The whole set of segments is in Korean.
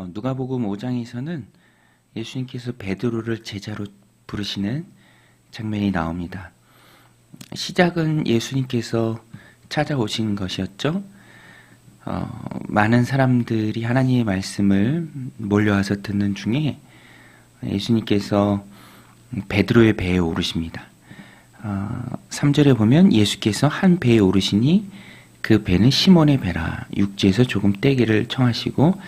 누가복음 5장에서는 예수님께서 베드로를 제자로 부르시는 장면이 나옵니다. 시작은 예수님께서 찾아오신 것이었죠. 많은 사람들이 하나님의 말씀을 몰려와서 듣는 중에 예수님께서 베드로의 배에 오르십니다. 3절에 보면 예수께서 한 배에 오르시니 그 배는 시몬의 배라. 육지에서 조금 떼기를 청하시고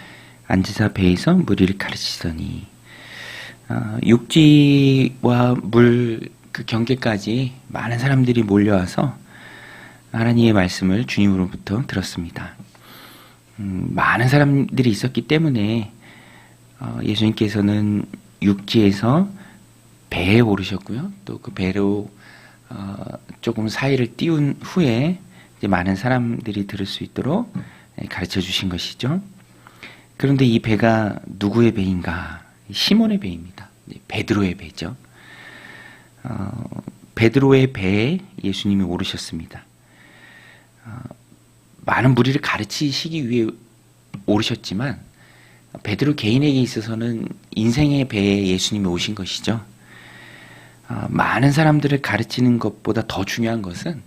앉으사 배에서 무리를 가르치더니, 육지와 물 그 경계까지 많은 사람들이 몰려와서 하나님의 말씀을 주님으로부터 들었습니다. 많은 사람들이 있었기 때문에 예수님께서는 육지에서 배에 오르셨고요. 또 그 배로 조금 사이를 띄운 후에 이제 많은 사람들이 들을 수 있도록 가르쳐 주신 것이죠. 그런데 이 배가 누구의 배인가? 시몬의 배입니다. 베드로의 배죠. 베드로의 배에 예수님이 오르셨습니다. 많은 무리를 가르치시기 위해 오르셨지만 베드로 개인에게 있어서는 인생의 배에 예수님이 오신 것이죠. 많은 사람들을 가르치는 것보다 더 중요한 것은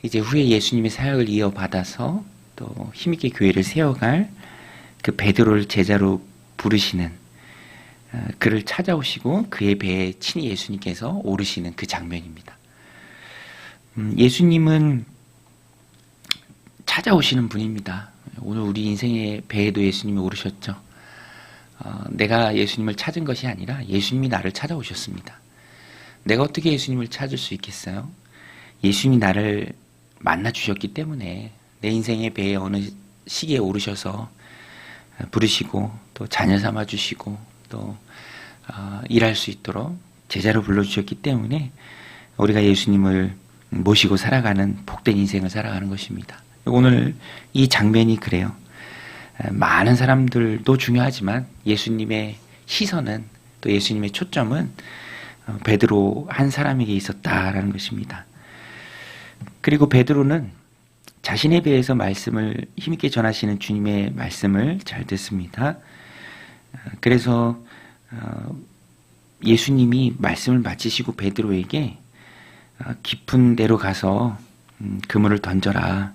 이제 후에 예수님의 사역을 이어받아서 또 힘있게 교회를 세워갈 그 베드로를 제자로 부르시는, 그를 찾아오시고 그의 배에 친히 예수님께서 오르시는 그 장면입니다. 예수님은 찾아오시는 분입니다. 오늘 우리 인생의 배에도 예수님이 오르셨죠. 내가 예수님을 찾은 것이 아니라 예수님이 나를 찾아오셨습니다. 내가 어떻게 예수님을 찾을 수 있겠어요? 예수님이 나를 만나 주셨기 때문에 내 인생의 배에 어느 시기에 오르셔서 부르시고 또 자녀 삼아 주시고 또 일할 수 있도록 제자로 불러주셨기 때문에 우리가 예수님을 모시고 살아가는 복된 인생을 살아가는 것입니다. 오늘 이 장면이 그래요. 많은 사람들도 중요하지만 예수님의 시선은, 또 예수님의 초점은 베드로 한 사람에게 있었다라는 것입니다. 그리고 베드로는 자신의 배에서 말씀을 힘있게 전하시는 주님의 말씀을 잘 듣습니다. 그래서 예수님이 말씀을 마치시고 베드로에게 깊은 데로 가서 그물을 던져라,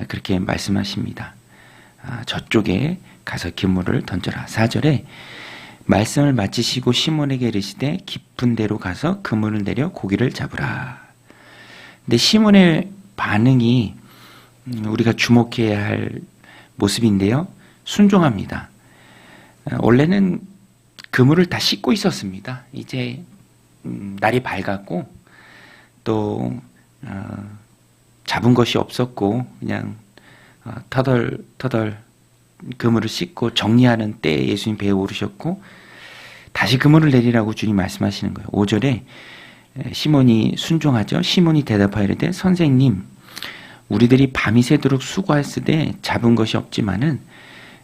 그렇게 말씀하십니다. 저쪽에 가서 그물을 던져라. 4절에 말씀을 마치시고 시몬에게 이르시되 깊은 데로 가서 그물을 내려 고기를 잡으라. 근데 시몬의 반응이 우리가 주목해야 할 모습인데요. 순종합니다. 원래는 그물을 다 씻고 있었습니다. 이제 날이 밝았고 또 잡은 것이 없었고 그냥 터덜터덜 그물을 씻고 정리하는 때에 예수님 배에 오르셨고 다시 그물을 내리라고 주님 말씀하시는 거예요. 5절에 시몬이 순종하죠. 시몬이 대답하여 이르되 선생님, 우리들이 밤이 새도록 수고하였으되 잡은 것이 없지만은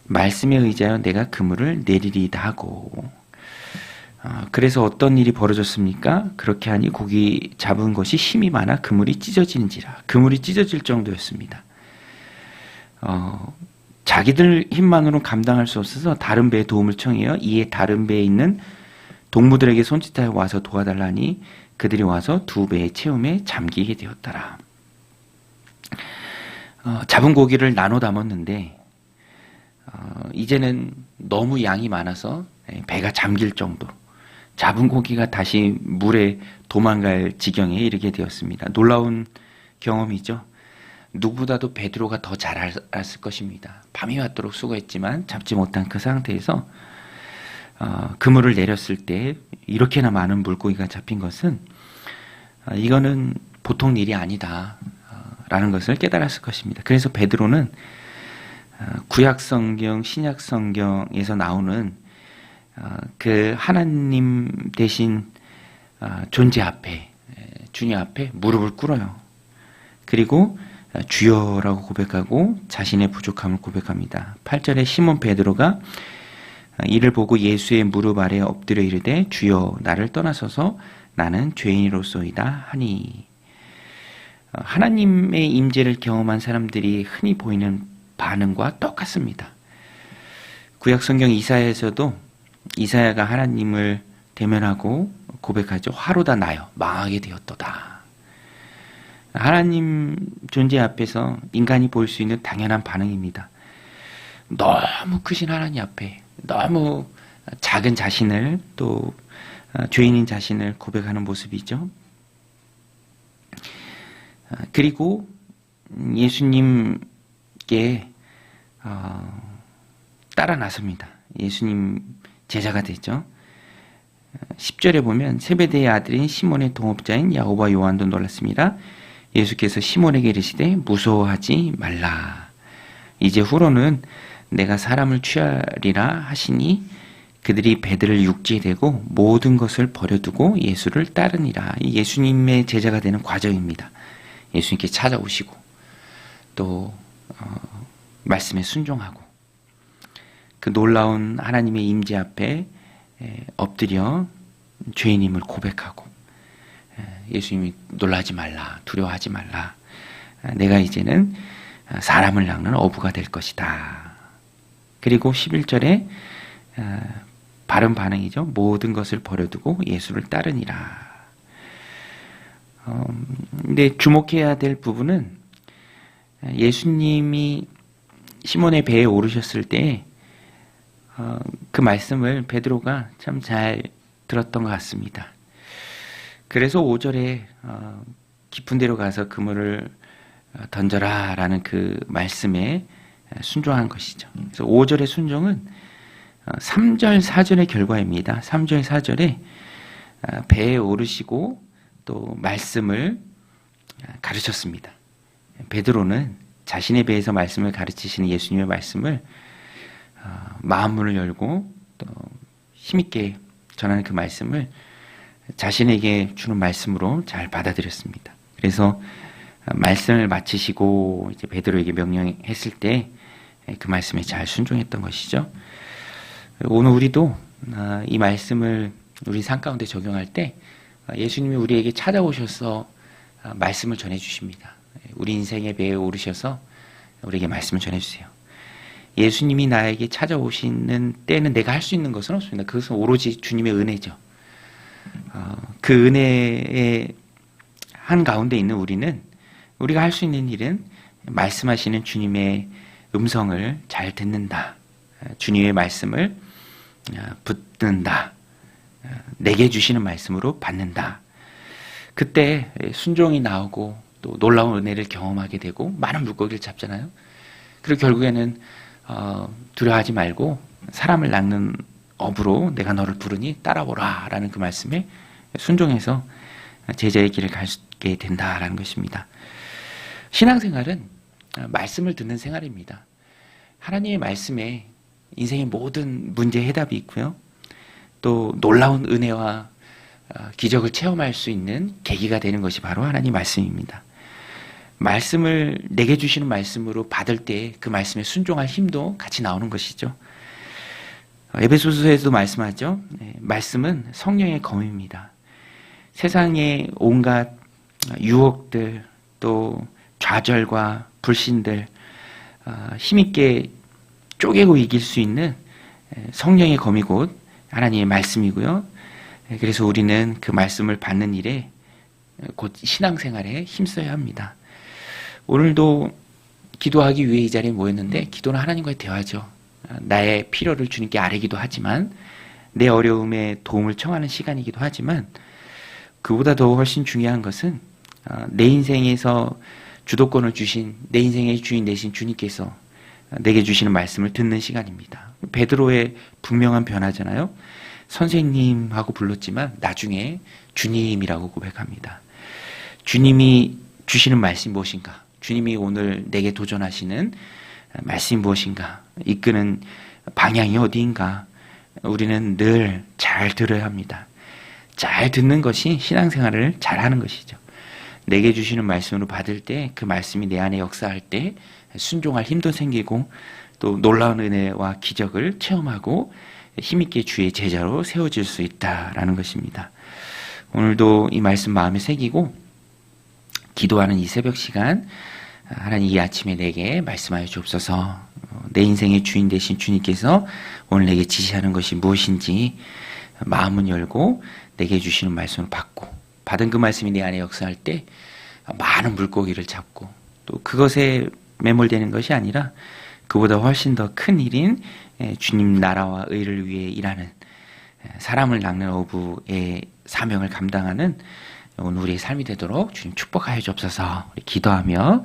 말씀에 의지하여 내가 그물을 내리리이다 하고, 그래서 어떤 일이 벌어졌습니까? 그렇게 하니 고기 잡은 것이 힘이 많아 그물이 찢어지는지라. 그물이 찢어질 정도였습니다. 자기들 힘만으로는 감당할 수 없어서 다른 배의 도움을 청해요. 이에 다른 배에 있는 동무들에게 손짓하여 와서 도와달라니 그들이 와서 두 배의 채움에 잠기게 되었더라. 잡은 고기를 나눠 담았는데 이제는 너무 양이 많아서 배가 잠길 정도, 잡은 고기가 다시 물에 도망갈 지경에 이르게 되었습니다. 놀라운 경험이죠. 누구보다도 베드로가 더 잘 알았을 것입니다. 밤이 왔도록 수고했지만 잡지 못한 그 상태에서 그물을 내렸을 때 이렇게나 많은 물고기가 잡힌 것은 이거는 보통 일이 아니다 라는 것을 깨달았을 것입니다. 그래서 베드로는 구약성경, 신약성경에서 나오는 그 하나님 대신 존재 앞에, 주님 앞에 무릎을 꿇어요. 그리고 주여라고 고백하고 자신의 부족함을 고백합니다. 8절에 시몬 베드로가 이를 보고 예수의 무릎 아래 엎드려 이르되 주여 나를 떠나소서 나는 죄인으로소이다 하니. 하나님의 임재를 경험한 사람들이 흔히 보이는 반응과 똑같습니다. 구약 성경 이사야에서도 이사야가 하나님을 대면하고 고백하죠. 화로다 나여 망하게 되었도다. 하나님 존재 앞에서 인간이 볼 수 있는 당연한 반응입니다. 너무 크신 하나님 앞에 너무 작은 자신을, 또 죄인인 자신을 고백하는 모습이죠. 그리고 예수님께 따라 나섭니다. 예수님 제자가 되죠. 10절에 보면 세베대의 아들인 시몬의 동업자인 야고보와 요한도 놀랐습니다. 예수께서 시몬에게 이르시되 무서워하지 말라. 이제 후로는 내가 사람을 취하리라 하시니 그들이 배들을 육지에 대고 모든 것을 버려두고 예수를 따르니라. 이 예수님의 제자가 되는 과정입니다. 예수님께 찾아오시고 또 말씀에 순종하고 그 놀라운 하나님의 임재 앞에 엎드려 죄인임을 고백하고 예수님이 놀라지 말라, 두려워하지 말라. 내가 이제는 사람을 낚는 어부가 될 것이다. 그리고 11절에 바른 반응이죠. 모든 것을 버려두고 예수를 따르니라. 근데 주목해야 될 부분은 예수님이 시몬의 배에 오르셨을 때 그 말씀을 베드로가 참 잘 들었던 것 같습니다. 그래서 5절에 깊은 데로 가서 그물을 던져라 라는 그 말씀에 순종한 것이죠. 그래서 5절의 순종은 3절, 4절의 결과입니다. 3절, 4절에 배에 오르시고 또 말씀을 가르쳤습니다. 베드로는 자신의 배에서 말씀을 가르치시는 예수님의 말씀을 마음문을 열고 또 힘있게 전하는 그 말씀을 자신에게 주는 말씀으로 잘 받아들였습니다. 그래서 말씀을 마치시고 이제 베드로에게 명령했을 때 그 말씀에 잘 순종했던 것이죠. 오늘 우리도 이 말씀을 우리 삶 가운데 적용할 때 예수님이 우리에게 찾아오셔서 말씀을 전해주십니다. 우리 인생의 배에 오르셔서 우리에게 말씀을 전해주세요. 예수님이 나에게 찾아오시는 때는 내가 할 수 있는 것은 없습니다. 그것은 오로지 주님의 은혜죠. 그 은혜의 한가운데 있는 우리가 할 수 있는 일은 말씀하시는 주님의 음성을 잘 듣는다. 주님의 말씀을 붙든다. 내게 주시는 말씀으로 받는다. 그때 순종이 나오고 또 놀라운 은혜를 경험하게 되고 많은 물고기를 잡잖아요. 그리고 결국에는 두려워하지 말고 사람을 낚는 어부로 내가 너를 부르니 따라오라 라는 그 말씀에 순종해서 제자의 길을 가게 된다라는 것입니다. 신앙생활은 말씀을 듣는 생활입니다. 하나님의 말씀에 인생의 모든 문제의 해답이 있고요. 또 놀라운 은혜와 기적을 체험할 수 있는 계기가 되는 것이 바로 하나님 말씀입니다. 말씀을 내게 주시는 말씀으로 받을 때 그 말씀에 순종할 힘도 같이 나오는 것이죠. 에베소서에도 말씀하죠. 말씀은 성령의 검입니다. 세상의 온갖 유혹들 또 좌절과 불신들 힘있게 쪼개고 이길 수 있는 성령의 검이 곧 하나님의 말씀이고요. 그래서 우리는 그 말씀을 받는 일에 곧 신앙생활에 힘써야 합니다. 오늘도 기도하기 위해 이 자리에 모였는데 기도는 하나님과의 대화죠. 나의 필요를 주님께 아뢰기도 하지만 내 어려움에 도움을 청하는 시간이기도 하지만 그보다 더 훨씬 중요한 것은 내 인생에서 주도권을 주신 내 인생의 주인 되신 주님께서 내게 주시는 말씀을 듣는 시간입니다. 베드로의 분명한 변화잖아요. 선생님하고 불렀지만 나중에 주님이라고 고백합니다. 주님이 주시는 말씀이 무엇인가? 주님이 오늘 내게 도전하시는 말씀이 무엇인가? 이끄는 방향이 어디인가? 우리는 늘 잘 들어야 합니다. 잘 듣는 것이 신앙생활을 잘하는 것이죠. 내게 주시는 말씀으로 받을 때 그 말씀이 내 안에 역사할 때 순종할 힘도 생기고 또 놀라운 은혜와 기적을 체험하고 힘있게 주의 제자로 세워질 수 있다라는 것입니다. 오늘도 이 말씀 마음에 새기고 기도하는 이 새벽 시간 하나님 이 아침에 내게 말씀하여 주옵소서. 내 인생의 주인 되신 주님께서 오늘 내게 지시하는 것이 무엇인지 마음은 열고 내게 주시는 말씀을 받고, 받은 그 말씀이 내 안에 역사할 때 많은 물고기를 잡고, 또 그것에 매몰되는 것이 아니라 그보다 훨씬 더 큰 일인 주님 나라와 의를 위해 일하는, 사람을 낚는 어부의 사명을 감당하는 오늘 우리의 삶이 되도록 주님 축복하여 주옵소서. 우리 기도하며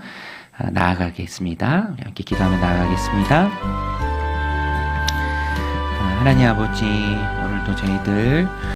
나아가겠습니다. 우리 함께 기도하며 나아가겠습니다. 하나님 아버지, 오늘도 저희들